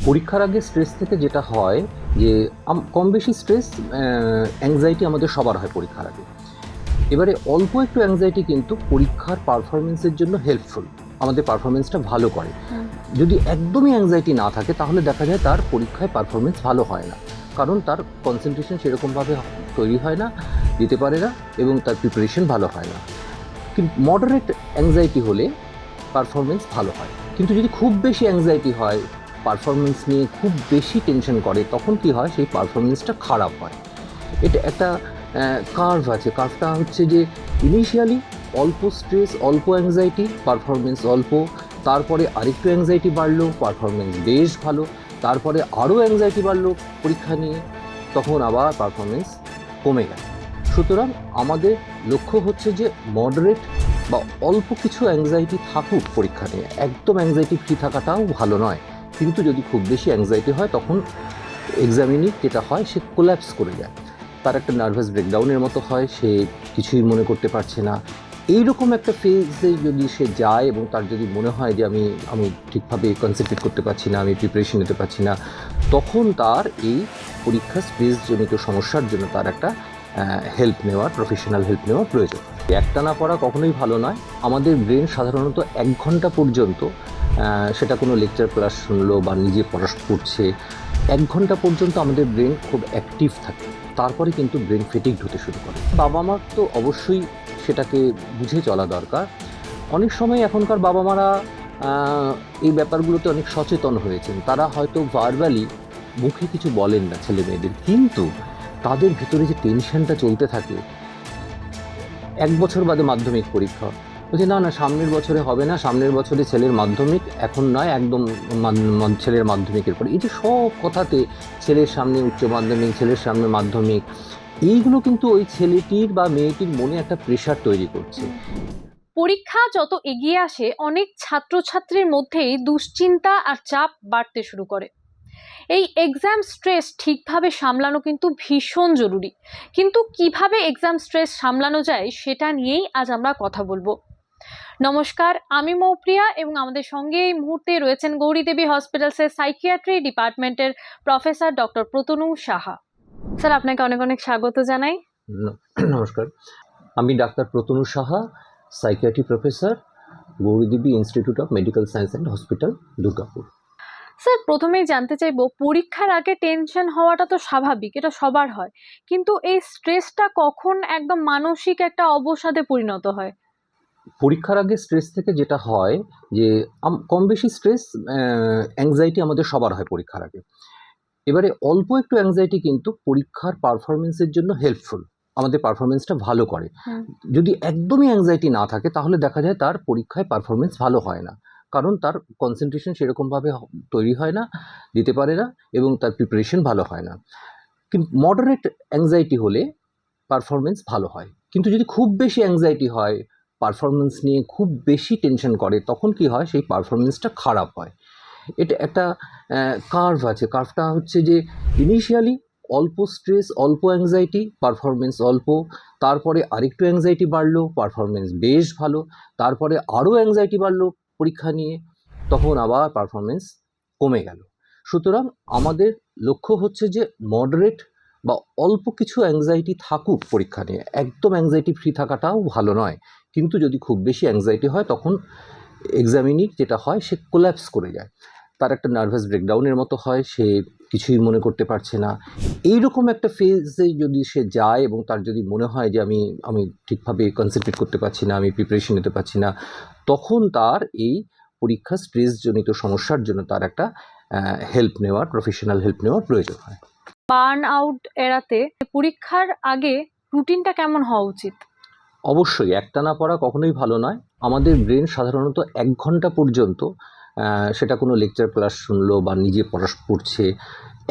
পরীক্ষার আগে স্ট্রেস থেকে যেটা হয় যে কম বেশি স্ট্রেস অ্যাংজাইটি আমাদের সবার হয় পরীক্ষার আগে। এবারে অল্প একটু অ্যাংজাইটি কিন্তু পরীক্ষার পারফরমেন্সের জন্য হেল্পফুল, আমাদের পারফরমেন্সটা ভালো করে। যদি একদমই অ্যাংজাইটি না থাকে তাহলে দেখা যায় তার পরীক্ষায় পারফরমেন্স ভালো হয় না, কারণ তার কনসেন্ট্রেশন সেরকমভাবে তৈরি হয় না, দিতে পারে না, এবং তার প্রিপারেশন ভালো হয় না। কিন্তু মডারেট অ্যাংজাইটি হলে পারফরমেন্স ভালো হয়। কিন্তু যদি খুব বেশি অ্যাংজাইটি হয়, পারফরমেন্স নিয়ে খুব বেশি টেনশন করে, তখন কি হয়, সেই পারফরমেন্সটা খারাপ হয়। এটা একটা কার্ভ আছে। কার্ভটা হচ্ছে যে ইনিশিয়ালি অল্প স্ট্রেস, অল্প অ্যাংজাইটি, পারফরমেন্স অল্প, তারপরে আরেকটু অ্যাংজাইটি বাড়লো, পারফরমেন্স বেশ ভালো, তারপরে আরও অ্যাংজাইটি বাড়লো পরীক্ষা নিয়ে, তখন আবার পারফরমেন্স কমে গেল। সুতরাং আমাদের লক্ষ্য হচ্ছে যে মডারেট বা অল্প কিছু অ্যাংজাইটি থাকুক পরীক্ষা নিয়ে, একদম অ্যাংজাইটি ফ্রি থাকাটাও ভালো নয়। কিন্তু যদি খুব বেশি অ্যাংজাইটি হয় তখন এক্সামিনি যেটা হয়, সে কোল্যাপস করে যায়, তার একটা নার্ভাস ব্রেকডাউনের মতো হয়, সে কিছুই মনে করতে পারছে না। এইরকম একটা ফেজে যদি সে যায় এবং তার যদি মনে হয় যে আমি ঠিকভাবে কনসেন্ট্রেট করতে পারছি না, আমি প্রিপারেশন নিতে পারছি না, তখন তার এই পরীক্ষা স্ট্রেসজনিত সমস্যার জন্য তার একটা হেল্প নেওয়ার, প্রফেশনাল হেল্প নেওয়ার প্রয়োজন। একটানা পড়া কখনোই ভালো নয়। আমাদের ব্রেন সাধারণত 1 ঘন্টা পর্যন্ত, সেটা কোনো লেকচার ক্লাস শুনলো বা নিজে পড়ছে, 1 ঘন্টা পর্যন্ত আমাদের ব্রেন খুব অ্যাক্টিভ থাকে। তারপরে কিন্তু ব্রেন ফেটিগড হতে শুরু করে। বাবা মার তো অবশ্যই সেটাকে বুঝে চলা দরকার। অনেক সময় এখনকার বাবা মারা এই ব্যাপারগুলোতে অনেক সচেতন হয়েছেন। তারা হয়তো ভার্বালি মুখে কিছু বলেন না ছেলে মেয়েদের, কিন্তু তাদের ভিতরে যে টেনশনটা চলতে থাকে। 1 বছর বাদে মাধ্যমিক পরীক্ষা, বলছে না সামনের বছরে হবে না, সামনের বছরে ছেলের মাধ্যমিক, এখন নয়, একদম ছেলের মাধ্যমিকের পরে। এই যে সব কথাতে ছেলের সামনে উচ্চ মাধ্যমিক, ছেলের সামনে মাধ্যমিক, এইগুলো কিন্তু ওই ছেলেটির বা মেয়েটির মনে একটা প্রেশার তৈরি করছে। পরীক্ষা যত এগিয়ে আসে, অনেক ছাত্রছাত্রীর মধ্যেই দুশ্চিন্তা আর চাপ বাড়তে শুরু করে। এই এক্সাম স্ট্রেস ঠিকভাবে সামলানো কিন্তু ভীষণ জরুরি। কিন্তু কিভাবে এক্সাম স্ট্রেস সামলানো যায় সেটা নিয়েই আজ আমরা কথা বলবো। নমস্কার, আমি মৌপ্রিয়া এবং আমাদের সঙ্গে এই মুহূর্তে রয়েছেন গৌরীদেবী হসপিটালসের সাইকিয়াট্রি ডিপার্টমেন্টের professor doctor Pratanu Saha. Sir, আপনাকে অনেক অনেক স্বাগত জানাই। নমস্কার, আমি doctor Pratanu Saha, psychiatry professor, Gauridevi institute of medical science and hospital, Durgapur. Sir, প্রথমেই জানতে চাইবো, পরীক্ষার আগে টেনশন হওয়াটা তো স্বাভাবিক, এটা সবার হয়, কিন্তু এই স্ট্রেসটা কখন একদম মানসিক একটা অবসাদে পরিণত হয়? পরীক্ষার আগে স্ট্রেস থেকে যেটা হয় যে কম বেশি স্ট্রেস অ্যাংজাইটি আমাদের সবার হয় পরীক্ষার আগে। এবারে অল্প একটু অ্যাংজাইটি কিন্তু পরীক্ষার পারফরমেন্সের জন্য হেল্পফুল, আমাদের পারফরমেন্সটা ভালো করে। যদি একদমই অ্যাংজাইটি না থাকে তাহলে দেখা যায় তার পরীক্ষায় পারফরমেন্স ভালো হয় না, কারণ তার কনসেন্ট্রেশন সেরকমভাবে তৈরি হয় না, দিতে পারে না, এবং তার প্রিপারেশন ভালো হয় না। কিন্তু মডারেট অ্যাংজাইটি হলে পারফরমেন্স ভালো হয়। কিন্তু যদি খুব বেশি অ্যাংজাইটি হয়, পারফরমেন্স নিয়ে খুব বেশি টেনশন করে, তখন কি হয়, সেই পারফরমেন্সটা খারাপ হয়। এটা একটা কার্ভ আছে। কার্ভটা হচ্ছে যে ইনিশিয়ালি অল্প স্ট্রেস, অল্প অ্যাংজাইটি, পারফরমেন্স অল্প, তারপরে আরেকটু অ্যাংজাইটি বাড়লো, পারফরমেন্স বেশ ভালো, তারপরে আরও অ্যাংজাইটি বাড়লো পরীক্ষা নিয়ে, তখন আবার পারফরমেন্স কমে গেল। সুতরাং আমাদের লক্ষ্য হচ্ছে যে মডারেট বা অল্প কিছু অ্যাংজাইটি থাকুক পরীক্ষা নিয়ে, একদম অ্যাংজাইটি ফ্রি থাকাটাও ভালো নয়। কিন্তু যদি খুব বেশি অ্যাংজাইটি হয় তখন এক্সামিনি যেটা হয়, সে কোল্যাপস করে যায়, তার একটা নার্ভাস ব্রেকডাউনের মতো হয়, সে কিছুই মনে করতে পারছে না। এইরকম একটা ফেজে যদি সে যায় এবং তার যদি মনে হয় যে আমি ঠিকভাবে কনসেন্ট্রেট করতে পারছি না, আমি প্রিপারেশন নিতে পারছি না, তখন তার এই পরীক্ষা স্ট্রেসজনিত সমস্যার জন্য তার একটা হেল্প নেওয়ার, প্রফেশনাল হেল্প নেওয়ার প্রয়োজন হয়। বার্ন আউট এড়াতে পরীক্ষার আগে রুটিনটা কেমন হওয়া উচিত? অবশ্যই একটানা পড়া কখনোই ভালো নয়। আমাদের ব্রেন সাধারণত 1 ঘন্টা পর্যন্ত, সেটা কোনো লেকচার ক্লাস শুনলো বা নিজে পড়ছে,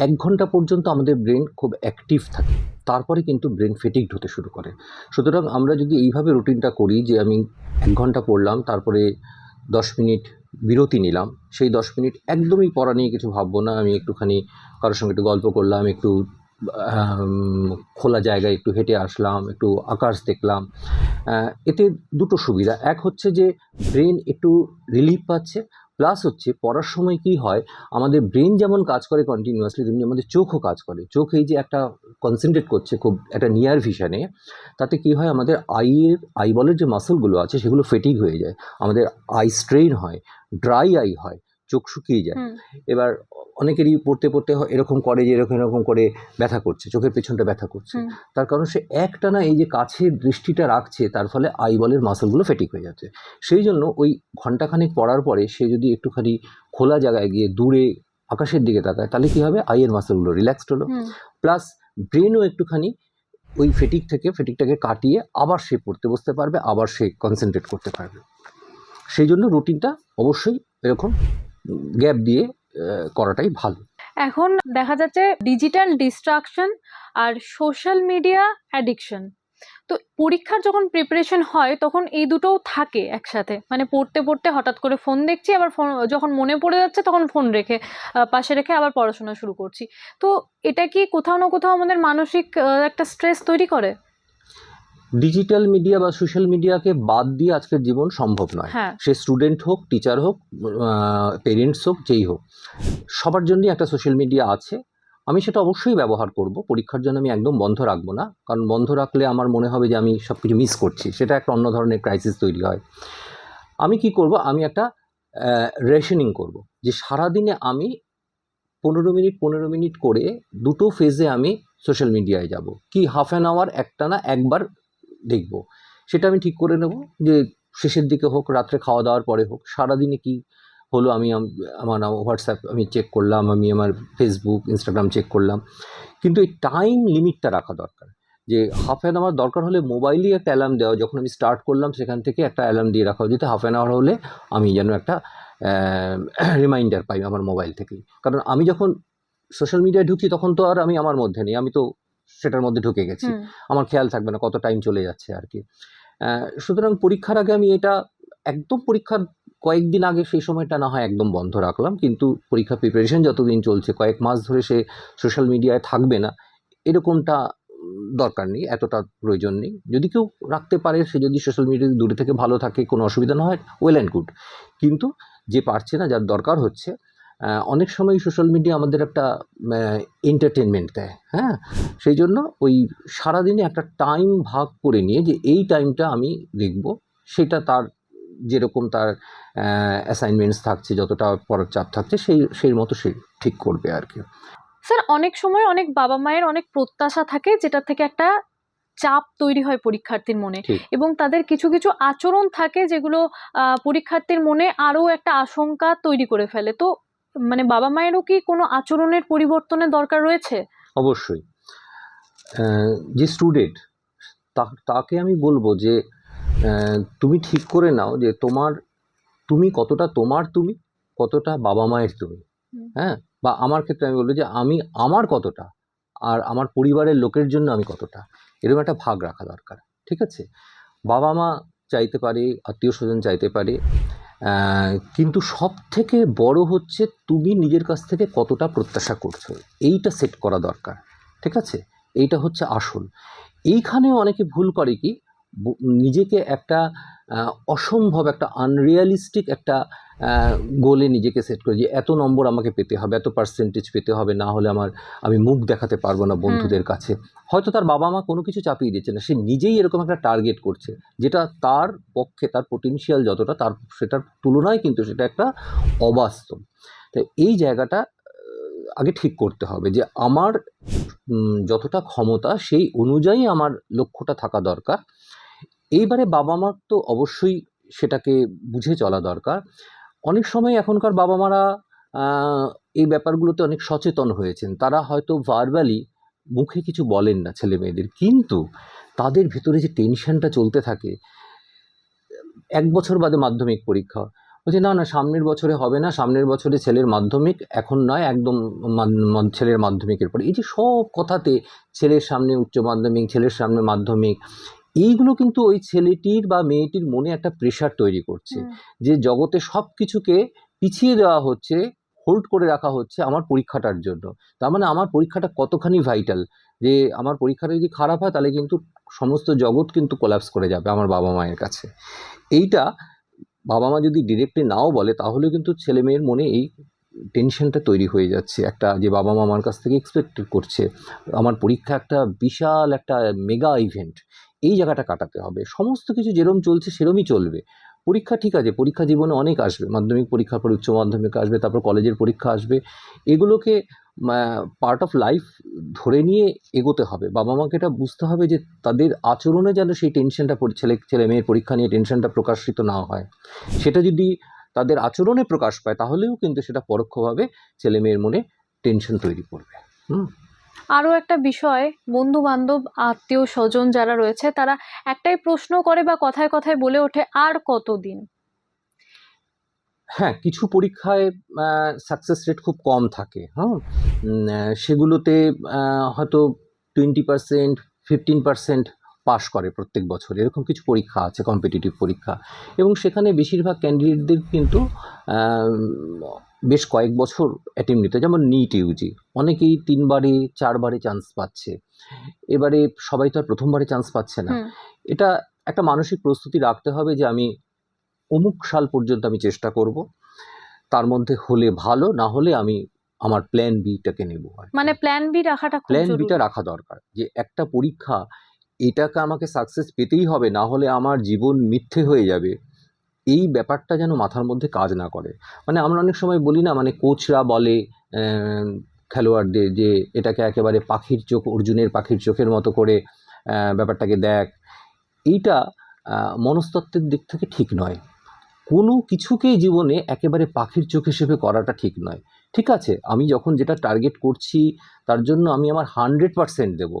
1 ঘন্টা পর্যন্ত আমাদের ব্রেন খুব অ্যাক্টিভ থাকে। তারপরে কিন্তু ব্রেন ফেটিগড হতে শুরু করে। সুতরাং আমরা যদি এইভাবে রুটিনটা করি যে আমি 1 ঘন্টা পড়লাম, তারপরে 10 মিনিট বিরতি নিলাম, সেই 10 মিনিট একদমই পড়া নিয়ে কিছু ভাববো না, আমি একটুখানি কারোর সঙ্গে একটু গল্প করলাম, একটু খোলা জায়গায় একটু হেঁটে আসলাম, একটু আকাশ দেখলাম। এতে দুটো সুবিধা, এক হচ্ছে যে ব্রেন একটু রিলিফ পাচ্ছে, প্লাস হচ্ছে পড়ার সময় কি হয়, আমাদের ব্রেন যেমন কাজ করে কন্টিনিউয়াসলি, তেমনি আমাদের চোখও কাজ করে। চোখ এই যে একটা কনসেন্ট্রেট করছে খুব একটা নিয়ার ভিশনে, তাতে কি হয়, আমাদের আইবলের যে মাসলগুলো আছে সেগুলো ফেটিগ হয়ে যায়, আমাদের আই স্ট্রেইন হয়, ড্রাই আই হয়, চোখ শুকিয়ে যায়। এবার অনেকেরই পড়তে পড়তে এরকম করে যে এরকম করে ব্যথা করছে, চোখের পেছনটা ব্যথা করছে। তার কারণ সে একটানা এই যে কাছের দৃষ্টিটা রাখছে, তার ফলে আইবলের মাসলগুলো ফেটিক হয়ে যাচ্ছে। সেই জন্য ওই ঘন্টাখানেক পড়ার পরে সে যদি একটুখানি খোলা জায়গায় গিয়ে দূরে আকাশের দিকে তাকায়, তাহলে কি হবে, আইয়ের মাসলগুলো রিল্যাক্সড হলো, প্লাস ব্রেনও একটুখানি ওই ফেটিকটাকে কাটিয়ে আবার সে পড়তে বসতে পারবে, আবার সে কনসেন্ট্রেট করতে পারবে। সেই জন্য রুটিনটা অবশ্যই এরকম গ্যাপ দিয়ে করাটাই ভালো। এখন দেখা যাচ্ছে ডিজিটাল ডিস্ট্রাকশন আর সোশ্যাল মিডিয়া অ্যাডিকশন, তো পরীক্ষার যখন প্রিপারেশন হয় তখন এই দুটোও থাকে একসাথে, মানে পড়তে পড়তে হঠাৎ করে ফোন দেখছি, আবার ফোন যখন মনে পড়ে যাচ্ছে তখন ফোন রেখে পাশে রেখে আবার পড়াশোনা শুরু করছি। তো এটা কি কোথাও না কোথাও আমাদের মানসিক একটা স্ট্রেস তৈরি করে? ডিজিটাল মিডিয়া বা সোশ্যাল মিডিয়াকে বাদ দিয়ে আজকের জীবন সম্ভব নয়। হ্যাঁ। সে স্টুডেন্ট হোক, টিচার হোক, পেরেন্টস হোক, যেই হোক, সবার জন্যই একটা সোশ্যাল মিডিয়া আছে। আমি সেটা অবশ্যই ব্যবহার করব, পরীক্ষার জন্য আমি একদম বন্ধ রাখবো না, কারণ বন্ধ রাখলে আমার মনে হবে যে আমি সব কিছু মিস করছি, সেটা একটা অন্য ধরনের ক্রাইসিস তৈরি হয়। আমি কি করব, আমি একটা রেশনিং করব, যে সারাদিনে আমি 15 মিনিট করে দুটো ফেজে আমি সোশ্যাল মিডিয়ায় যাব, কি হাফ অ্যান আওয়ার একটানা একবার দেখব। সেটা আমি ঠিক করে নেব যে শেষের দিকে হোক, রাত্রে খাওয়া দাওয়ার পরে হোক, সারাদিনে কি হলো আমি আমার হোয়াটসঅ্যাপ আমি চেক করলাম, আমি আমার ফেসবুক ইনস্টাগ্রাম চেক করলাম, কিন্তু এই টাইম লিমিটটা রাখা দরকার। যে হাফ অ্যান আওয়ার দরকার হলে মোবাইলেই একটা অ্যালার্ম দেওয়া, যখন আমি স্টার্ট করলাম সেখান থেকে একটা অ্যালার্ম দিয়ে রাখা, যেতে হাফ অ্যান আওয়ার হলে আমি যেন একটা রিমাইন্ডার পাই আমার মোবাইল থেকেই। কারণ আমি যখন সোশ্যাল মিডিয়ায় ঢুকছি তখন তো আর আমি আমার মধ্যে নেই, আমি তো সেটার মধ্যে ঢুকে গেছি, আমার খেয়াল থাকবে না কত টাইম চলে যাচ্ছে আর কি। সুতরাং পরীক্ষার আগে আমি এটা একদম, পরীক্ষার কয়েকদিন আগে সেই সময়টা না হয় একদম বন্ধ রাখলাম, কিন্তু পরীক্ষা প্রিপারেশন যতদিন চলছে, কয়েক মাস ধরে সে সোশ্যাল মিডিয়ায় থাকবে না, এরকমটা দরকার নেই, এতটা প্রয়োজন নেই। যদি কেউ রাখতে পারে, সে যদি সোশ্যাল মিডিয়া দূরে থেকে ভালো থাকে, কোনো অসুবিধা না হয়, ওয়েল অ্যান্ড গুড। কিন্তু যে পারছে না, যার দরকার হচ্ছে, অনেক সময় সোশ্যাল মিডিয়া আমাদের একটা এন্টারটেনমেন্ট দেয়, হ্যাঁ, সেই জন্য ওই সারাদিনে একটা টাইম ভাগ করে নিয়ে যে এই টাইমটা আমি দেখব, সেটা তার যেরকম তার অ্যাসাইনমেন্টস থাকছে, যতটা পড়ার চাপ থাকছে, সেই মতো সে ঠিক করবে আর কি। স্যার, অনেক সময় অনেক বাবা মায়ের অনেক প্রত্যাশা থাকে, যেটা থেকে একটা চাপ তৈরি হয় পরীক্ষার্থীর মনে, এবং তাদের কিছু কিছু আচরণ থাকে যেগুলো পরীক্ষার্থীর মনে আরো একটা আশঙ্কা তৈরি করে ফেলে। তো মানে বাবা মায়েরও কি কোনো আচরণের পরিবর্তনের দরকার রয়েছে? অবশ্যই। যে স্টুডেন্ট, তাকে আমি বলবো যে তুমি ঠিক করে নাও যে তুমি কতটা তুমি কতটা বাবা মায়ের তুমি, হ্যাঁ, বা আমার ক্ষেত্রে আমি বলবো যে আমি আমার কতটা, আর আমার পরিবারের লোকের জন্য আমি কতটা, এরকম একটা ভাগ রাখা দরকার। ঠিক আছে, বাবা মা চাইতে পারে, আত্মীয় স্বজন চাইতে পারে, কিন্তু সব থেকে বড় হচ্ছে তুমি নিজের কাছ থেকে কতটা প্রত্যাশা করছো, এইটা সেট করা দরকার। ঠিক আছে, এইটা হচ্ছে আসল। এইখানেও অনেকে ভুল করে কি, নিজেকে একটা অসম্ভব, একটা আনরিয়ালিস্টিক একটা গোলে নিজেকে সেট করে, যে এত নম্বর আমাকে পেতে হবে, এত পার্সেন্টেজ পেতে হবে, না হলে আমি মুখ দেখাতে পারবো না বন্ধুদের কাছে। হয়তো তার বাবা মা কোনো কিছু চাপিয়ে দিচ্ছে না, সে নিজেই এরকম একটা টার্গেট করছে, যেটা তার পক্ষে, তার পোটেনশিয়াল যতটা, তার সেটার তুলনায় কিন্তু সেটা একটা অবাস্তব। তাই এই জায়গাটা আগে ঠিক করতে হবে যে আমার যতটা ক্ষমতা সেই অনুযায়ী আমার লক্ষ্যটা থাকা দরকার। এইবারে বাবা মার তো অবশ্যই সেটাকে বুঝে চলা দরকার। অনেক সময় এখনকার বাবা মারা এই ব্যাপারগুলোতে অনেক সচেতন হয়েছেন, তারা হয়তো ভার্বালি মুখে কিছু বলেন না ছেলে মেয়েদের, কিন্তু তাদের ভেতরে যে টেনশনটা চলতে থাকে, 1 বছর বাদে মাধ্যমিক পরীক্ষা, বলছে না সামনের বছরে হবে না, সামনের বছরে ছেলের মাধ্যমিক, এখন নয়, একদম ছেলের মাধ্যমিকের পরে। এই যে সব কথাতে ছেলের সামনে উচ্চ মাধ্যমিক, ছেলের সামনে মাধ্যমিক, এইগুলো কিন্তু ওই ছেলেটির বা মেয়েটির মনে একটা প্রেশার তৈরি করছে, যে জগতে সব কিছুকে পিছিয়ে দেওয়া হচ্ছে, হোল্ড করে রাখা হচ্ছে আমার পরীক্ষাটার জন্য। তার মানে আমার পরীক্ষাটা কতখানি ভাইটাল, যে আমার পরীক্ষাটা যদি খারাপ হয় তাহলে কিন্তু সমস্ত জগৎ কিন্তু কোল্যাপস করে যাবে আমার বাবা মায়ের কাছে। এইটা বাবা মা যদি ডিরেক্টলি নাও বলে তাহলে কিন্তু ছেলে মেয়ের মনে এই টেনশনটা তৈরি হয়ে যাচ্ছে, একটা যে বাবা মা আমার কাছ থেকে এক্সপেক্ট করছে, আমার পরীক্ষা একটা বিশাল একটা মেগা ইভেন্ট, এই জায়গাটা কাটাতে হবে। সমস্ত কিছু যেরম চলছে সেরমই চলবে। পরীক্ষা ঠিক আছে, পরীক্ষা জীবনে অনেক আসবে, মাধ্যমিক পরীক্ষার পর উচ্চ মাধ্যমিক আসবে, তারপর কলেজের পরীক্ষা আসবে, এগুলোকে পার্ট অফ লাইফ ধরে নিয়ে এগোতে হবে। বাবা মাকে এটা বুঝতে হবে যে তাদের আচরণে যেন সেই টেনশনটা ছেলে মেয়ের পরীক্ষা নিয়ে টেনশনটা প্রকাশিত না হয়। সেটা যদি তাদের আচরণে প্রকাশ পায় তাহলেও কিন্তু সেটা পরোক্ষভাবে ছেলে মেয়ের মনে টেনশন তৈরি করবে। আরও একটা বিষয়, বন্ধু বান্ধব আত্মীয় স্বজন যারা রয়েছে তারা একটাই প্রশ্ন করে বা কথায় কথায় বলে ওঠে, আর কতদিন? হ্যাঁ, কিছু পরীক্ষায় সাকসেস রেট খুব কম থাকে, সেগুলোতে হয়তো 20%, 15% পাস করে প্রত্যেক বছর, এরকম কিছু পরীক্ষা আছে, কম্পিটিটিভ পরীক্ষা, এবং সেখানে বেশিরভাগ ক্যান্ডিডেটদের কিন্তু বেশ কয়েক বছর অ্যাটেম্প নিতে, যেমন নিট ইউজি, অনেকেই 3বারে 4বারে চান্স পাচ্ছে। এবারে সবাই তো আর প্রথমবারে চান্স পাচ্ছে না। এটা একটা মানসিক প্রস্তুতি রাখতে হবে যে আমি অমুক সাল পর্যন্ত আমি চেষ্টা করব, তার মধ্যে হলে ভালো, না হলে আমি আমার প্ল্যান বিটাকে নেব। মানে প্ল্যান বি রাখাটা খুব প্ল্যান বিটা জরুরি। রাখা দরকার, যে একটা পরীক্ষা এটাকে আমাকে সাকসেস পেতেই হবে, না হলে আমার জীবন মিথ্যে হয়ে যাবে, এই ব্যাপারটা যেন মাথার মধ্যে কাজ না করে। মানে আমরা অনেক সময় বলি না, মানে কোচরা বলে খেলোয়াড়দের যে এটাকে একেবারে পাখির চোখ, অর্জুনের পাখির চোখের মতো করে ব্যাপারটাকে দেখ, এইটা মনস্তত্ত্বের দিক থেকে ঠিক নয়। কোনো কিছুকেই জীবনে একেবারে পাখির চোখ হিসেবে করাটা ঠিক নয়। ঠিক আছে, আমি যখন যেটা টার্গেট করছি তার জন্য আমি আমার 100% দেব,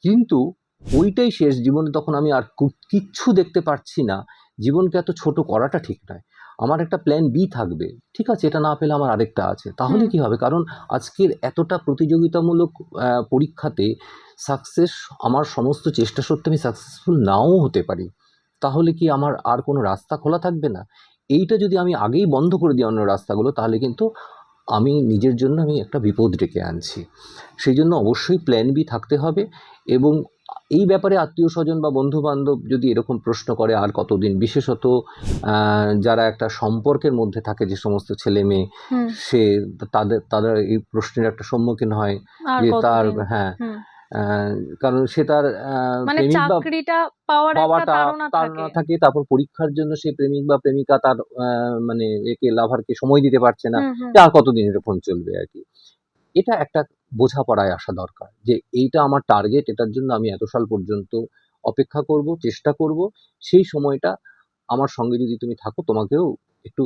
কিন্তু ওইটাই শেষ জীবনে, তখন আমি আর কিচ্ছু দেখতে পারছি না, জীবনকে এত ছোট করাটা ঠিক নয়। আমার একটা প্ল্যান বি থাকবে, ঠিক আছে, এটা না পেলে আমার আরেকটা আছে, তাহলে কি হবে? কারণ আজকের এতটা প্রতিযোগিতামূলক পরীক্ষাতে সাকসেস, আমার সমস্ত চেষ্টা সত্ত্বেও আমি সাকসেসফুল নাও হতে পারি, তাহলে কি আমার আর কোনো রাস্তা খোলা থাকবে না? এইটা যদি আমি আগেই বন্ধ করে দিই অন্য রাস্তাগুলো, তাহলে কিন্তু আমি নিজের জন্য আমি একটা বিপদ ডেকে আনছি। সেই জন্য অবশ্যই প্ল্যান বি থাকতে হবে। এবং এই ব্যাপারে আত্মীয় স্বজন বা বন্ধু বান্ধব যদি এরকম প্রশ্ন করে আর কতদিন, বিশেষত যারা একটা সম্পর্কের মধ্যে থাকে, যে সমস্ত ছেলে মেয়ে, সে তাদের এই প্রশ্নের একটা সম্মুখীন হয় আর যে তার, কতদিন? হ্যাঁ, কারণ সে তার মানে প্রেমিক বা চাকরিটা পাওয়ার একটা পাওয়াটা তাড়না তাড়না থাকে। থাকে, তারপর পরীক্ষার জন্য সে প্রেমিক বা প্রেমিকা তার মানে একে লাভারকে সময় দিতে পারছে না, যে আর কতদিন এরকম চলবে আর কি। এটা একটা বোঝাপড়ায় আসা দরকার, যে এইটা আমার টার্গেট, এটার জন্য আমি এত সাল পর্যন্ত অপেক্ষা করব, চেষ্টা করব, সেই সময়টা আমার সঙ্গে যদি তুমি থাকো তোমাকেও একটু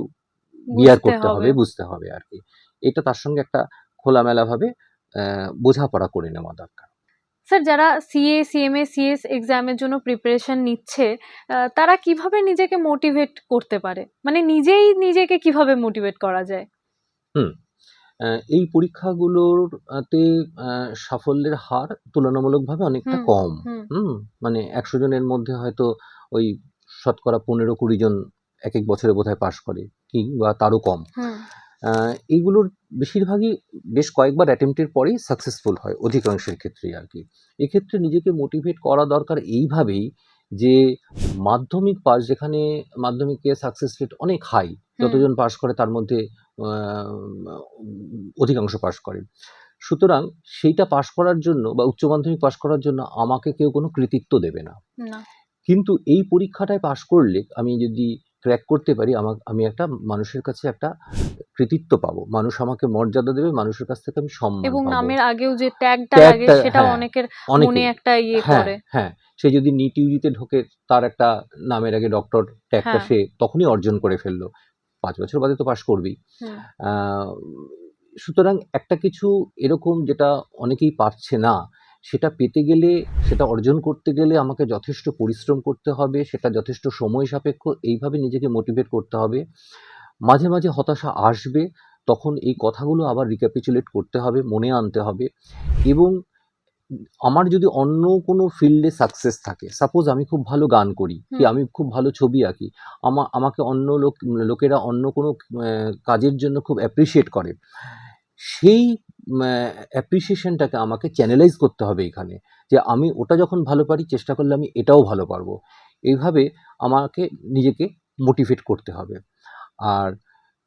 বিয়ার বুঝতে করতে হবে, হবে। বুঝতে হবে আর কি। এটা তার সঙ্গে একটা খোলামেলাভাবে বোঝাপড়া করে নেওয়া দরকার। স্যার, যারা সিএ, সিএমএ, সিএস এক্সামের জন্য প্রিপারেশন নিচ্ছে, তারা কিভাবে নিজেকে মোটিভেট করতে পারে? মানে নিজেই নিজেকে কিভাবে মোটিভেট করা যায়? হুম এই পরীক্ষাগুলোর তে সাফল্যের হার তুলনামূলকভাবে অনেকটা কম। মানে 100 জনের মধ্যে হয়তো ওই শতকরা 15-20 জন একেক বছরে বোধহয় পাস করে, কিংবা তারও কম। এইগুলোর বেশিরভাগই বেশ কয়েকবার অ্যাটেম্পটের পরেই সাকসেসফুল হয়, অধিকাংশের ক্ষেত্রেই আর কি। এক্ষেত্রে নিজেকে মোটিভেট করা দরকার এইভাবেই, যে মাধ্যমিক পাস, যেখানে মাধ্যমিকে সাকসেস রেট অনেক হাই, যতজন পাস করে তার মধ্যে অধিকাংশ পাস করে। সুতরাং সেইটা পাস করার জন্য বা উচ্চ মাধ্যমিক পাস করার জন্য আমাকে কেউ কোনো কৃতিত্ব দেবে না। কিন্তু এই পরীক্ষাটায় পাস করলে আমি যদি ক্র্যাক করতে পারি, আমি একটা মানুষের কাছে একটা কৃতিত্ব পাবো, মানুষ আমাকে মর্যাদা দেবে, মানুষের কাছ থেকে আমি সম্মান এবং পাবো। নামের আগেও যে ট্যাগটা লাগে ট্যাগটা, সেটাও হ্যাঁ, অনেকের মনে অনেকেই, একটা ইয়ে হ্যাঁ, করে। হ্যাঁ, সে যদি নিট ইউজিতে ঢোকে, তার একটা নামের আগে ডক্টর ট্যাগটা সে তখনই অর্জন করে ফেললো, 5 বছর বাদে তো পাস করবেই। সুতরাং একটা কিছু এরকম যেটা অনেকেই পারছে না, সেটা পেতে গেলে, সেটা অর্জন করতে গেলে আমাকে যথেষ্ট পরিশ্রম করতে হবে, সেটা যথেষ্ট সময় সাপেক্ষ, এইভাবে নিজেকে মোটিভেট করতে হবে। মাঝে মাঝে হতাশা আসবে, তখন এই কথাগুলো আবার রিক্যাপিচুলেট করতে হবে, মনে আনতে হবে। এবং আমার যদি অন্য কোনো ফিল্ডে সাকসেস থাকে, সাপোজ আমি খুব ভালো গান করি, কি আমি খুব ভালো ছবি আঁকি, আমাকে অন্য লোকেরা অন্য কোনো কাজের জন্য খুব অ্যাপ্রিসিয়েট করে, সেই অ্যাপ্রিসিয়েশনটাকে আমাকে চ্যানেলাইজ করতে হবে এখানে, যে আমি ওটা যখন ভালো পারি, চেষ্টা করলে আমি এটাও ভালো পারবো। এইভাবে আমাকে নিজেকে মোটিভেট করতে হবে। আর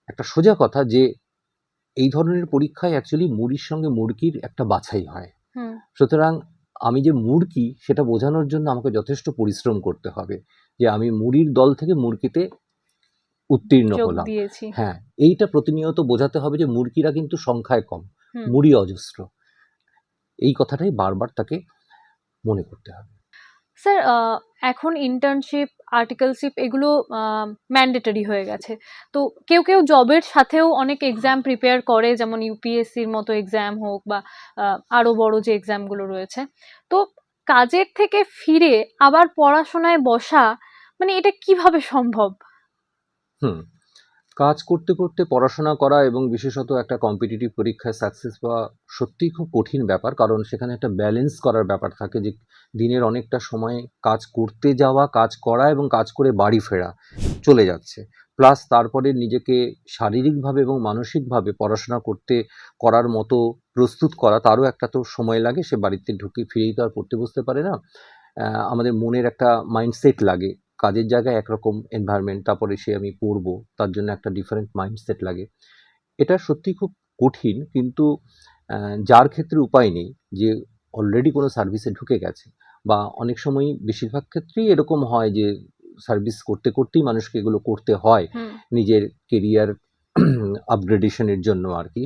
একটা সোজা কথা যে এই ধরনের পরীক্ষায় অ্যাকচুয়ালি মুড়ির সঙ্গে মুরগির একটা বাছাই হয়। হুম, সুতরাং আমি যে মুরগি সেটা বোঝানোর জন্য আমাকে যথেষ্ট পরিশ্রম করতে হবে যে আমি মুড়ির দল থেকে মুরগিতে উত্তীর্ণ যোগ হলাম। দিয়েছি। হ্যাঁ, এইটা প্রতিনিয়ত বোঝাতে হবে যে মুরগিরা কিন্তু সংখ্যায় কম, হুম। মুড়ি অজস্র। এই কথাটাই বারবার তাকে মনে করতে হবে। স্যার, এখন ইন্টার্নশিপ, আর্টিকেলশিপ এগুলো ম্যান্ডেটরি হয়ে গেছে। তো কেউ কেউ জবের সাথেও অনেক এক্সাম প্রিপেয়ার করে, যেমন ইউপিএসসির মতো এক্সাম হোক বা আরো বড় যে এক্সামগুলো রয়েছে। তো কাজের থেকে ফিরে আবার পড়াশোনায় বসা, মানে এটা কিভাবে সম্ভব? হুম, কাজ করতে করতে পড়াশোনা করা এবং বিশেষত একটা কম্পিটিটিভ পরীক্ষায় সাকসেস পাওয়া সত্যিই খুব কঠিন ব্যাপার, কারণ সেখানে একটা ব্যালেন্স করার ব্যাপার থাকে যে দিনের অনেকটা সময় কাজ করতে যাওয়া, কাজ করা এবং কাজ করে বাড়ি ফেরা চলে যাচ্ছে, প্লাস তারপরে নিজেকে শারীরিকভাবে এবং মানসিকভাবে পড়াশোনা করার মতো প্রস্তুত করা, তারও একটা তো সময় লাগে। সে বাড়িতে ঢুকে ফিরেই তো আর পড়তে বসতে পারে না। আমাদের মনের একটা মাইন্ডসেট লাগে। কাজের জায়গায় একরকম এনভায়রনমেন্ট, তারপরে সে আমি পড়বো, তার জন্য একটা ডিফারেন্ট মাইন্ডসেট লাগে। এটা সত্যিই খুব কঠিন, কিন্তু যার ক্ষেত্রে উপায় নেই, যে অলরেডি কোনো সার্ভিসে ঢুকে গেছে, বা অনেক সময়ই বেশিরভাগ ক্ষেত্রেই এরকম হয় যে সার্ভিস করতে করতেই মানুষকে এগুলো করতে হয় হুম, নিজের কেরিয়ার আপগ্রেডেশনের জন্য আর কি।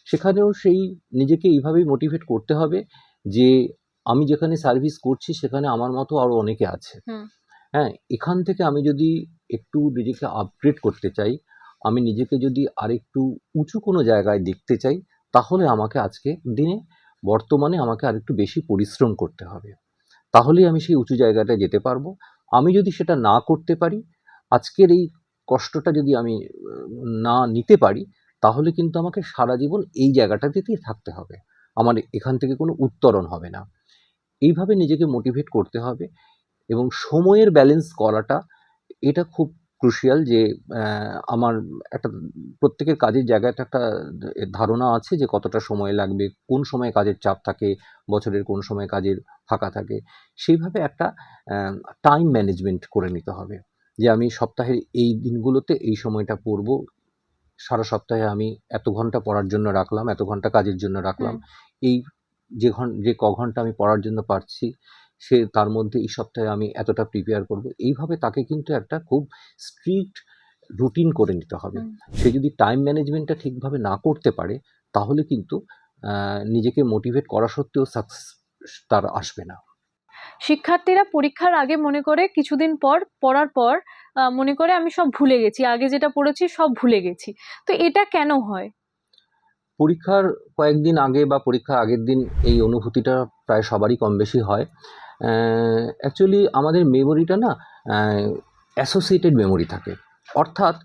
সেখানেও সেই নিজেকে এইভাবেই মোটিভেট করতে হবে যে আমি যেখানে সার্ভিস করছি সেখানে আমার মতো আরও অনেকে আছে। হুম, হ্যাঁ, এখান থেকে আমি যদি একটু নিজেকে আপগ্রেড করতে চাই, আমি নিজেকে যদি আরেকটু উঁচু কোনো জায়গায় দেখতে চাই, তাহলে আমাকে আজকের দিনে বর্তমানে আমাকে আরেকটু বেশি পরিশ্রম করতে হবে। তাহলেই আমি সেই উঁচু জায়গাটায় যেতে পারবো। আমি যদি সেটা না করতে পারি, আজকের এই কষ্টটা যদি আমি না নিতে পারি, তাহলে কিন্তু আমাকে সারা জীবন এই জায়গাটাতেই থাকতে হবে। আমার এখান থেকে কোনো উত্তরণ হবে না। এইভাবে নিজেকে মোটিভেট করতে হবে এবং সময়ের ব্যালেন্স করাটা, এটা খুব ক্রুশিয়াল যে আমার একটা প্রত্যেকের কাজের জায়গায় একটা ধারণা আছে যে কতটা সময় লাগবে, কোন সময়ে কাজের চাপ থাকে, বছরের কোন সময় কাজের ফাঁকা থাকে। সেইভাবে একটা টাইম ম্যানেজমেন্ট করে নিতে হবে যে আমি সপ্তাহের এই দিনগুলোতে এই সময়টা পড়বো, সারা সপ্তাহে আমি এত ঘন্টা পড়ার জন্য রাখলাম, এত ঘন্টা কাজের জন্য রাখলাম। হুম। এই যে ঘন্টা আমি পড়ার জন্য পারছি, সে তার মধ্যে এই সপ্তাহে আমি এতটা প্রিপেয়ার করব। এইভাবে তাকে কিন্তু একটা খুব স্ট্রিক্ট রুটিন করে নিতে হবে। হুম। সে যদি টাইম ম্যানেজমেন্টটা ঠিকভাবে না করতে পারে, তাহলে কিন্তু নিজেকে মোটিভেট করা সত্ত্বেও সাকসেস তার আসবে না। শিক্ষার্থীরা পরীক্ষার আগে মনে করে কিছুদিন পর পড়ার পর মনে করে আমি সব ভুলে গেছি, আগে যেটা পড়েছি সব ভুলে গেছি। তো এটা কেন হয়? পরীক্ষার কয়েকদিন আগে বা পরীক্ষার আগের দিন এই অনুভূতিটা প্রায় সবারই কম বেশি হয়। অ্যাকচুয়ালি আমাদের মেমোরিটা না অ্যাসোসিয়েটেড মেমোরি থাকে। অর্থাৎ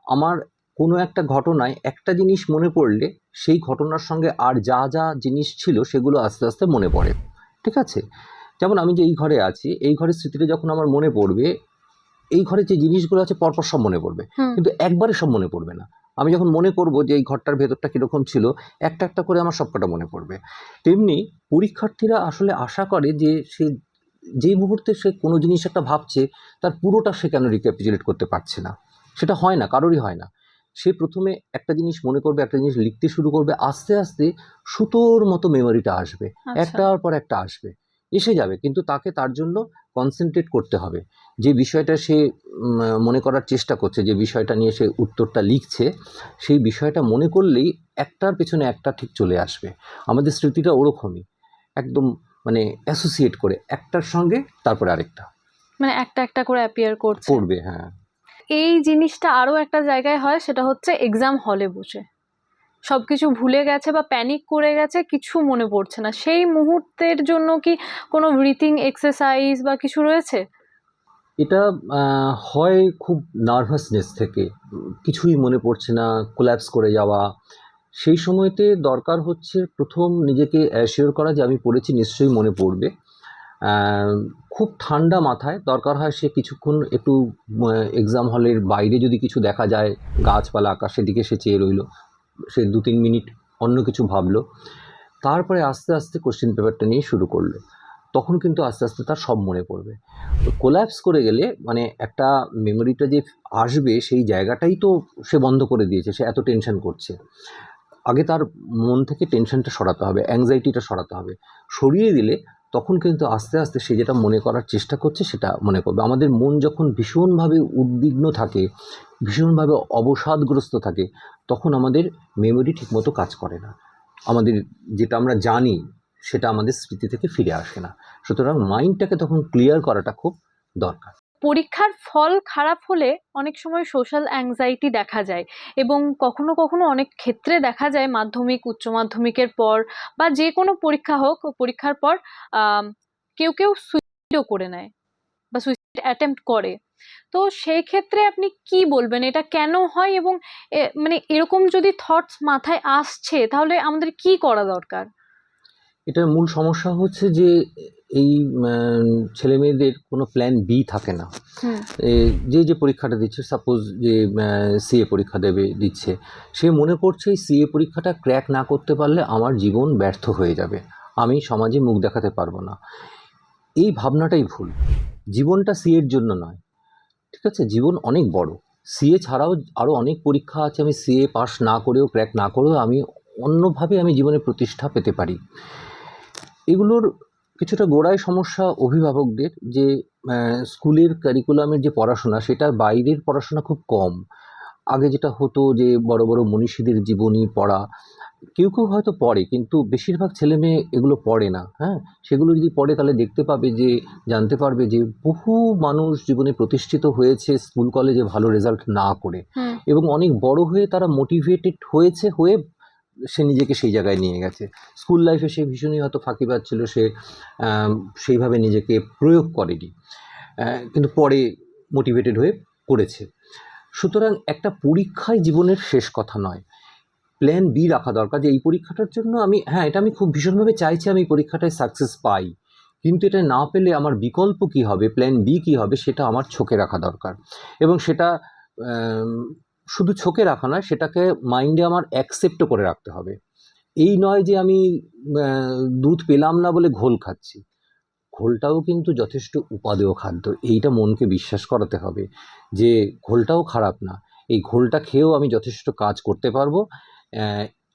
আমার কোনো একটা ঘটনায় একটা জিনিস মনে পড়লে সেই ঘটনার সঙ্গে আর যা যা জিনিস ছিল সেগুলো আস্তে আস্তে মনে পড়ে। ঠিক আছে? যেমন আমি যে এই ঘরে আছি, এই ঘরের স্মৃতিটা যখন আমার মনে পড়বে, এই ঘরে যে জিনিসগুলো আছে পরপর সব মনে পড়বে, হুম। কিন্তু একবারে সব মনে পড়বে না। আমি যখন মনে করব যে এই ঘরটার ভেতরটা কীরকম ছিল, একটা একটা করে আমার সবকটা মনে পড়বে। তেমনি পরীক্ষার্থীরা আসলে আশা করে যে সে যেই মুহূর্তে সে কোনো জিনিস একটা ভাবছে, তার পুরোটা সে কেন রিক্যাপিচুলেট করতে পারছে না। সেটা হয় না, কারোরই হয় না। সে প্রথমে একটা জিনিস মনে করবে, একটা জিনিস লিখতে শুরু করবে, আস্তে আস্তে সুতোর মতো মেমোরিটা আসবে, আচ্ছা। একটার পর একটা আসবে, এসে যাবে। কিন্তু তাকে তার জন্য কনসেন্ট্রেট করতে হবে। যে বিষয়টা সে মনে করার চেষ্টা করছে, যে বিষয়টা নিয়ে সে উত্তরটা লিখছে, সেই বিষয়টা মনে করলেই একটার পেছনে একটা ঠিক চলে আসবে। আমাদের স্মৃতিটা ওরকমই, একদম মানে অ্যাসোসিয়েট করে একটার সঙ্গে তারপরে আরেকটা মানে একটা একটা করে অ্যাপিয়ার করছে। করবে। হ্যাঁ, এই জিনিসটা আরো একটা জায়গায় হয়, সেটা হচ্ছে এক্সাম হলে বসে সবকিছু ভুলে গেছে বা প্যানিক করে গেছে, কিছু মনে পড়ছে না, সেই মুহূর্তের জন্য কি কোনো ব্রিথিং এক্সারসাইজ বা কিছু রয়েছে? এটা হয় খুব নার্ভাসনেস থেকে, কিছুই মনে পড়ছে না, কোল্যাপস করে যাওয়া। সেই সময়তে দরকার হচ্ছে প্রথম নিজেকে অ্যাসিওর করা যে আমি পড়েছি, নিশ্চয়ই মনে পড়বে। খুব ঠান্ডা মাথায় দরকার হয় সে কিছুক্ষণ একটু এক্সাম হলের বাইরে যদি কিছু দেখা যায়, গাছপালা, আকাশের দিকে সে চেয়ে রইল, সে 2-3 মিনিট অন্য কিছু ভাবলো, তারপরে আস্তে আস্তে কোশ্চেন পেপারটা নিয়ে শুরু করলো। তখন কিন্তু আস্তে আস্তে তার সব মনে পড়বে। কোল্যাপস করে গেলে মানে একটা মেমোরিটা যে আসবে সেই জায়গাটাই তো সে বন্ধ করে দিয়েছে, সে এত টেনশন করছে। আগে তার মন থেকে টেনশনটা সরাতে হবে, অ্যাংজাইটিটা সরাতে হবে। সরিয়ে দিলে তখন কিন্তু আস্তে আস্তে সে যেটা মনে করার চেষ্টা করছে সেটা মনে করবে। আমাদের মন যখন ভীষণভাবে উদ্বিগ্ন থাকে, ভীষণভাবে অবসাদগ্রস্ত থাকে, তখন আমাদের মেমোরি ঠিকমতো কাজ করে না। আমাদের যেটা আমরা জানি সেটা আমাদের স্মৃতি থেকে ফিরে আসে না। সুতরাং মাইন্ডটাকে তখন ক্লিয়ার করাটা খুব দরকার। পরীক্ষার ফল খারাপ হলে অনেক সময় সোশ্যাল অ্যাংজাইটি দেখা যায়, এবং কখনো কখনো অনেক ক্ষেত্রে দেখা যায় মাধ্যমিক উচ্চ মাধ্যমিকের পর বা যে কোনো পরীক্ষা হোক, পরীক্ষার পর আম, কেউ কেউ সুইসাইডও করে নেয় বা সুইসাইড অ্যাটেম্প্ট করে। তো সেই ক্ষেত্রে আপনি কি বলবেন, এটা কেন হয়? এবং মানে এরকম যদি থটস মাথায় আসছে তাহলে আমাদের কি করা দরকার? এটার মূল সমস্যা হচ্ছে যে এই ছেলে মেয়েদের কোনো প্ল্যান বি থাকে না। হুম। যে পরীক্ষাটা দিচ্ছে, সাপোজ যে সিএ পরীক্ষা দিচ্ছে, সে মনে করছে এই সিএ পরীক্ষাটা ক্র্যাক না করতে পারলে আমার জীবন ব্যর্থ হয়ে যাবে, আমি সমাজে মুখ দেখাতে পারবো না। এই ভাবনাটাই ভুল। জীবনটা সিএর জন্য নয়, ঠিক আছে? জীবন অনেক বড়। সিএ ছাড়াও আরও অনেক পরীক্ষা আছে, আমি সিএ পাস না করেও, ক্র্যাক না করেও আমি অন্যভাবে আমি জীবনে প্রতিষ্ঠা পেতে পারি। এগুলোর কিছুটা গোড়ায় সমস্যা অভিভাবকদের, যে স্কুলের কারিকুলামের যে পড়াশোনা সেটা বাইরের পড়াশোনা খুব কম। আগে যেটা হতো যে বড় বড় মনীষীদের জীবনী পড়া, কেউ কেউ হয়তো পড়ে, কিন্তু বেশিরভাগ ছেলে মেয়ে এগুলো পড়ে না। হ্যাঁ, সেগুলো যদি পড়ে তাহলে দেখতে পাবে যে, জানতে পারবে যে বহু মানুষ জীবনে প্রতিষ্ঠিত হয়েছে স্কুল কলেজে ভালো রেজাল্ট না করে, হুম। এবং অনেক বড় হয়ে তারা মোটিভেটেড হয়ে সে নিজেকে সেই জায়গায় নিয়ে গেছে। স্কুল লাইফে সে ভীষণই হয়তো ফাঁকিবাজ ছিল, সে সেইভাবে নিজেকে প্রয়োগ করেনি, কিন্তু পরে মোটিভেটেড হয়ে করেছে। সুতরাং একটা পরীক্ষাই জীবনের শেষ কথা নয়, প্ল্যান বি রাখা দরকার, যে এই পরীক্ষাটার জন্য আমি, হ্যাঁ এটা আমি খুব ভীষণভাবে চাইছি আমি পরীক্ষাটায় সাকসেস পাই, কিন্তু এটা না পেলে আমার বিকল্প কী হবে, প্ল্যান বি কী হবে, সেটা আমার ছকে রাখা দরকার। এবং সেটা শুধু ছকে রাখা নয়, সেটাকে মাইন্ডে আমার অ্যাকসেপ্টও করে রাখতে হবে। এই নয় যে আমি দুধ পেলাম না বলে ঘোল খাচ্ছি। ঘোলটাও কিন্তু যথেষ্ট উপাদেয় খাদ্য, এইটা মনকে বিশ্বাস করাতে হবে যে ঘোলটাও খারাপ না, এই ঘোলটা খেয়েও আমি যথেষ্ট কাজ করতে পারবো।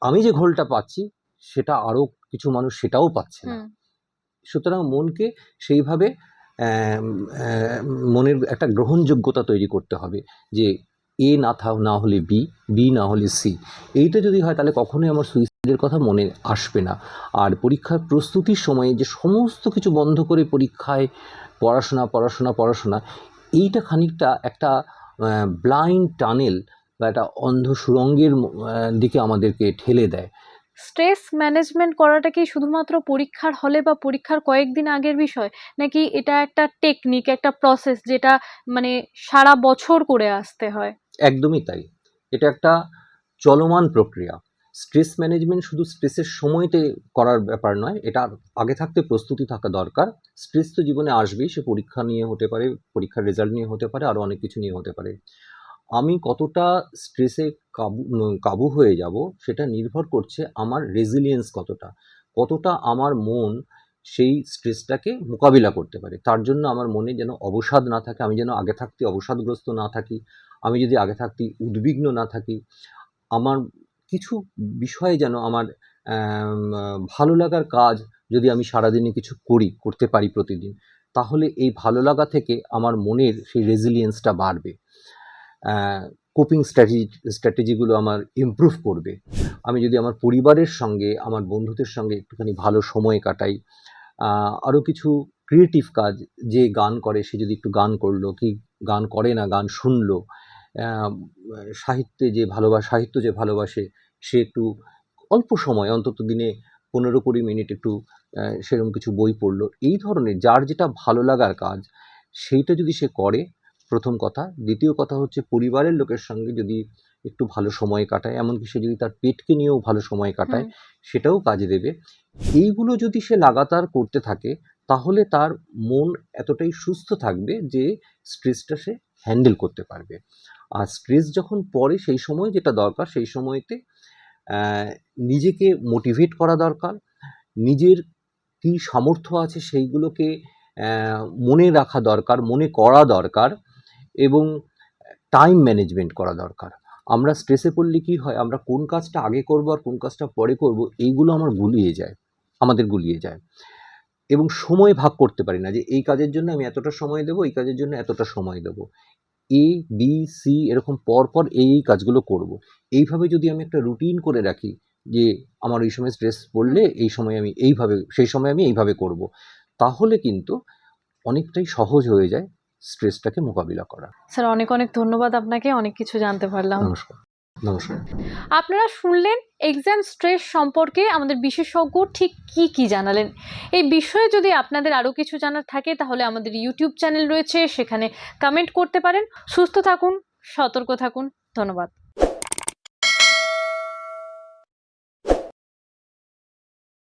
আমি যে ঘোলটা পাচ্ছি সেটা আরও কিছু মানুষ সেটাও পাচ্ছে না। হুম। সুতরাং মনকে সেইভাবে মনের একটা গ্রহণযোগ্যতা তৈরি করতে হবে যে এ না হলে বি, বি না হলে সি। এইটা যদি হয় তাহলে কখনোই আমার সুইসাইডের কথা মনে আসবে না। আর পরীক্ষার প্রস্তুতির সময়ে যে সমস্ত কিছু বন্ধ করে পরীক্ষায় পড়াশোনা পড়াশোনা পড়াশোনা, এইটা খানিকটা একটা ব্লাইন্ড টানেল বা একটা অন্ধ সুড়ঙ্গের দিকে আমাদেরকে ঠেলে দেয়। স্ট্রেস ম্যানেজমেন্ট করাটা কি শুধুমাত্র পরীক্ষার হলে বা পরীক্ষার কয়েকদিন আগের বিষয়, নাকি এটা একটা টেকনিক, একটা প্রসেস যেটা মানে সারা বছর করে আসতে হয়? একদমই তাই। এটা একটা চলমান প্রক্রিয়া। স্ট্রেস ম্যানেজমেন্ট শুধু স্ট্রেসের সময়তে করার ব্যাপার নয়, এটা আগে থাকতে প্রস্তুতি থাকা দরকার। স্ট্রেস তো জীবনে আসবেই, সে পরীক্ষা নিয়ে হতে পারে, পরীক্ষার রেজাল্ট নিয়ে হতে পারে, আরও অনেক কিছু নিয়ে হতে পারে। আমি কতটা স্ট্রেসে কাবু হয়ে যাব সেটা নির্ভর করছে আমার রেজিলিয়েন্স কতটা, কতটা আমার মন সেই স্ট্রেসটাকে মোকাবিলা করতে পারে। তার জন্য আমার মনে যেন অবসাদ না থাকে, আমি যেন আগে থাকতে অবসাদগ্রস্ত না থাকি, আমি যদি আগে থাকতে উদ্বিগ্ন না থাকি, আমার কিছু বিষয়ে যেন আমার ভালো লাগার কাজ যদি আমি সারাদিনে কিছু করতে পারি প্রতিদিন, তাহলে এই ভালো লাগা থেকে আমার মনের সেই রেজিলিয়েন্সটা বাড়বে, কোপিং স্ট্র্যাটেজিগুলো আমার ইমপ্রুভ করবে। আমি যদি আমার পরিবারের সঙ্গে, আমার বন্ধুদের সঙ্গে একটুখানি ভালো সময় কাটাই, আরও কিছু ক্রিয়েটিভ কাজ, যে গান করে সে যদি একটু গান করলো, কি গান করে না গান শুনলো, সাহিত্য যে ভালোবাসে সে একটু অল্প সময়, অন্তত দিনে 15-20 মিনিট একটু সেরকম কিছু বই পড়লো। এই ধরনের যার যেটা ভালো লাগার কাজ সেইটা যদি সে করে, প্রথম কথা। দ্বিতীয় কথা হচ্ছে পরিবারের লোকের সঙ্গে যদি একটু ভালো সময় কাটায়, এমনকি সে যদি তার পেটকে নিয়েও ভালো সময় কাটায়, সেটাও কাজে দেবে। এইগুলো যদি সে লাগাতার করতে থাকে তাহলে তার মন এতটাই সুস্থ থাকবে যে স্ট্রেসটা সে হ্যান্ডেল করতে পারবে। আর স্ট্রেস যখন পড়ে সেই সময় যেটা দরকার, সেই সময়তে নিজেকে মোটিভেট করা দরকার, নিজের কী সামর্থ্য আছে সেইগুলোকে মনে রাখা দরকার, মনে করা দরকার এবং টাইম ম্যানেজমেন্ট করা দরকার। আমরা স্ট্রেসে পড়লে কি হয়, আমরা কোন কাজটা আগে করব আর কোন কাজটা পরে করব এইগুলো আমাদের গুলিয়ে যায় এবং সময় ভাগ করতে পারি না যে এই কাজের জন্য আমি এতটা সময় দেবো, এই কাজের জন্য এতটা সময় দেবো, এ বি সি এরকম পরপর এই কাজগুলো করব। এইভাবে যদি আমি একটা রুটিন করে রাখি যে আমার এই সময় স্ট্রেস পড়লে এই সময় আমি এইভাবে, সেই সময় আমি এইভাবে করব, তাহলে কিন্তু অনেকটাই সহজ হয়ে যায় স্ট্রেসটাকে মোকাবিলা করা। স্যার অনেক অনেক ধন্যবাদ আপনাকে, অনেক কিছু জানতে পারলাম। নমস্কার। নমস্কার। আপনারা শুনলেন এক্সাম স্ট্রেস সম্পর্কে আমাদের বিশেষজ্ঞ ঠিক কি জানালেন। এই বিষয়ে যদি আপনাদের আরও কিছু জানার থাকে তাহলে আমাদের ইউটিউব চ্যানেল রয়েছে, সেখানে কমেন্ট করতে পারেন। সুস্থ থাকুন, সতর্ক থাকুন। ধন্যবাদ।